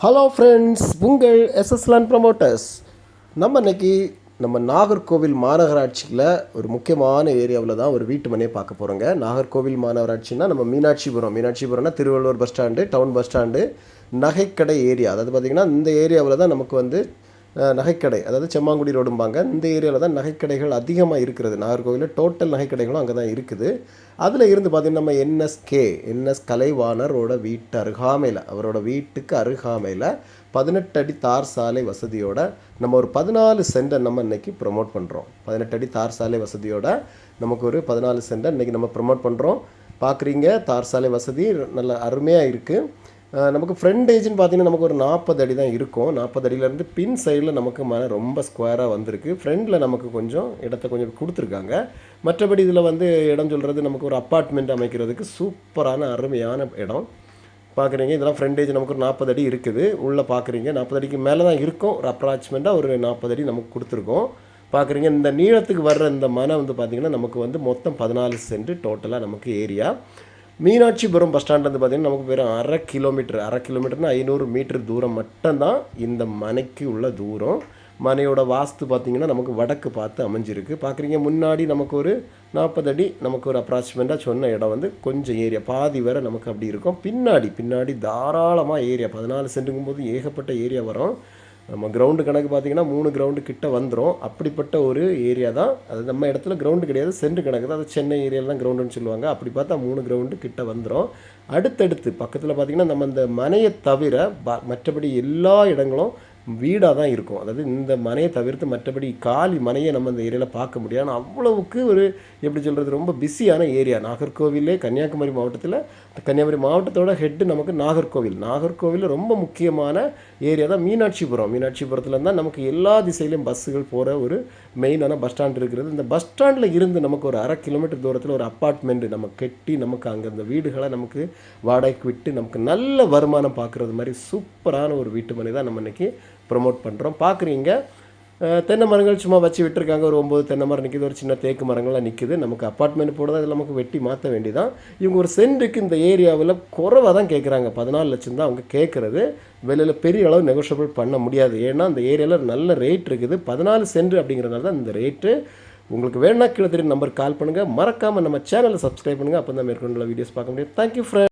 Hello friends, உங்கள் SS land promoters. நம்ம இன்னைக்கு நம்ம நாகர்கோவில் மாநகராட்சியில் ஒரு முக்கியமான ஏரியாவில் தான் ஒரு வீட்டு மனையை பார்க்க போகிறோங்க. நாகர்கோவில் மாநகராட்சின்னா நம்ம மீனாட்சிபுரம்னா Thiruvallur bus stand, town bus stand, நகைக்கடை ஏரியா. அதாவது பார்த்திங்கன்னா இந்த ஏரியாவில் தான் நமக்கு வந்து நகைக்கடை, அதாவது செம்மாங்குடி ரோடும்பாங்க. இந்த ஏரியாவில் தான் நகைக்கடைகள் அதிகமாக இருக்கிறது. நாகர்கோவிலில் டோட்டல் நகைக்கடைகளும் அங்கே தான் இருக்குது. அதில் இருந்து பார்த்திங்கன்னா நம்ம என்எஸ் கலைவாணரோட வீட்டு அருகாமையில், அவரோட வீட்டுக்கு அருகாமையில் 18 அடி தார் சாலை வசதியோட நம்ம ஒரு 14 சென்டை நம்ம இன்றைக்கி ப்ரொமோட் பண்ணுறோம். 18 அடி தார் சாலை வசதியோட நமக்கு ஒரு 14 சென்டை இன்றைக்கி நம்ம ப்ரொமோட் பண்ணுறோம். பார்க்குறீங்க, தார் சாலை வசதி நல்ல அருமையாக இருக்குது. நமக்கு ஃப்ரண்டேஜ்னு பார்த்திங்கன்னா நமக்கு ஒரு 40 அடி தான் இருக்கும். 40 அடியிலேருந்து பின் சைடில் நமக்கு மனை ரொம்ப ஸ்கொயராக வந்திருக்கு. ஃப்ரண்டில் நமக்கு கொஞ்சம் இடத்த கொஞ்சம் கொடுத்துருக்காங்க. மற்றபடி இதில் வந்து இடம் சொல்கிறது நமக்கு ஒரு அப்பார்ட்மெண்ட் அமைக்கிறதுக்கு சூப்பரான அருமையான இடம். பார்க்குறீங்க, இதெல்லாம் ஃப்ரண்டேஜ் நமக்கு ஒரு 40 அடி இருக்குது. உள்ளே பார்க்குறீங்க 40 அடிக்கு மேலே தான் இருக்கும். ஒரு அப்ராக்சிமேட்டாக ஒரு 40 அடி நமக்கு கொடுத்துருக்கோம். பார்க்குறீங்க, இந்த நீளத்துக்கு வர்ற இந்த மனை வந்து பார்த்திங்கன்னா நமக்கு வந்து மொத்தம் 14 சென்ட் டோட்டலாக நமக்கு ஏரியா. மீனாட்சிபுரம் பஸ் ஸ்டாண்ட்லேருந்து பார்த்திங்கன்னா நமக்கு வெறும் அரை கிலோமீட்டர்னா 500 மீட்டர் தூரம் மட்டும்தான் இந்த மனைக்கு உள்ள தூரம். மனையோட வாஸ்து பார்த்திங்கன்னா நமக்கு வடக்கு பார்த்து அமைஞ்சிருக்கு. பார்க்குறீங்க, முன்னாடி நமக்கு ஒரு 40 அடி நமக்கு ஒரு அப்ராக்சிமேட்டாக சொன்ன இடம் வந்து கொஞ்சம் ஏரியா பாதி வேறு நமக்கு அப்படி இருக்கும். பின்னாடி தாராளமாக ஏரியா 14 சென்ட்டுங்கும் போது ஏகப்பட்ட ஏரியா வரும். நம்ம கிரவுண்டு கணக்கு பார்த்திங்கன்னா 3 கிரவுண்டு கிட்ட வந்துடும். அப்படிப்பட்ட ஒரு ஏரியா தான் அது. நம்ம இடத்துல கிரவுண்டு கிடையாது, சென்ட் கணக்கு தான். அது சென்னை ஏரியாவில் தான் கிரவுண்டுன்னு சொல்லுவாங்க. அப்படி பார்த்தா 3 கிரவுண்டு கிட்ட வந்துடும். அடுத்தடுத்து பக்கத்தில் பார்த்திங்கன்னா நம்ம இந்த மனையை தவிர மற்றபடி எல்லா இடங்களும் வீடாக தான் இருக்கும். அதாவது இந்த மனையை தவிர்த்து மற்றபடி காலி மனையை நம்ம இந்த ஏரியாவில் பார்க்க முடியாது. ஆனால் அவ்வளவுக்கு ஒரு எப்படி சொல்கிறது, ரொம்ப பிஸியான ஏரியா. நாகர்கோவிலே கன்னியாகுமரி மாவட்டத்தோட ஹெட்டு நமக்கு நாகர்கோவில் ரொம்ப முக்கியமான ஏரியா தான் மீனாட்சிபுரத்தில் தான் நமக்கு எல்லா திசையிலையும் பஸ்ஸுகள் போகிற ஒரு மெயினான பஸ் ஸ்டாண்ட் இருக்கிறது. இந்த பஸ் ஸ்டாண்டில் இருந்து நமக்கு ஒரு அரை கிலோமீட்டர் தூரத்தில் ஒரு அப்பார்ட்மெண்ட்டு நம்ம கட்டி நமக்கு அங்கே அந்த வீடுகளை நமக்கு வாடகைக்கு விட்டு நமக்கு நல்ல வருமானம் பார்க்குறது மாதிரி சூப்பரான ஒரு வீட்டு மனை தான் நம்ம இன்றைக்கி ப்ரொமோட் பண்ணுறோம். பார்க்குறீங்க, தென்னை மரங்கள் சும்மா வச்சு விட்டுருக்காங்க. ஒரு 9 தென்னை மரம் நிற்கிது, ஒரு சின்ன தேக்கு மரங்கள்லாம் நிற்கிது. நமக்கு அப்பார்ட்மெண்ட் போடுறது அதில் நமக்கு வெட்டி மாற்ற வேண்டிதான். இவங்க ஒரு சென்ட்டுக்கு இந்த ஏரியாவில் குறைவாக தான் கேட்குறாங்க. 14 லட்சம் தான் அவங்க கேட்குறது. வெளியில் பெரிய அளவு நெகோஷியபிள் பண்ண முடியாது. ஏன்னா அந்த ஏரியாவில் நல்ல ரேட் இருக்குது. 14 சென்ட் அப்படிங்கிறதுனால தான் இந்த ரேட்டு. உங்களுக்கு வேணா கீழே தெரியும் நம்பர் கால் பண்ணுங்கள். மறக்காமல் நம்ம சேனலை சப்ஸ்கிரைப் பண்ணுங்கள். அப்போ தான் மேற்கொண்டுள்ள வீடியோஸ் பார்க்க முடியும். Thank you friend.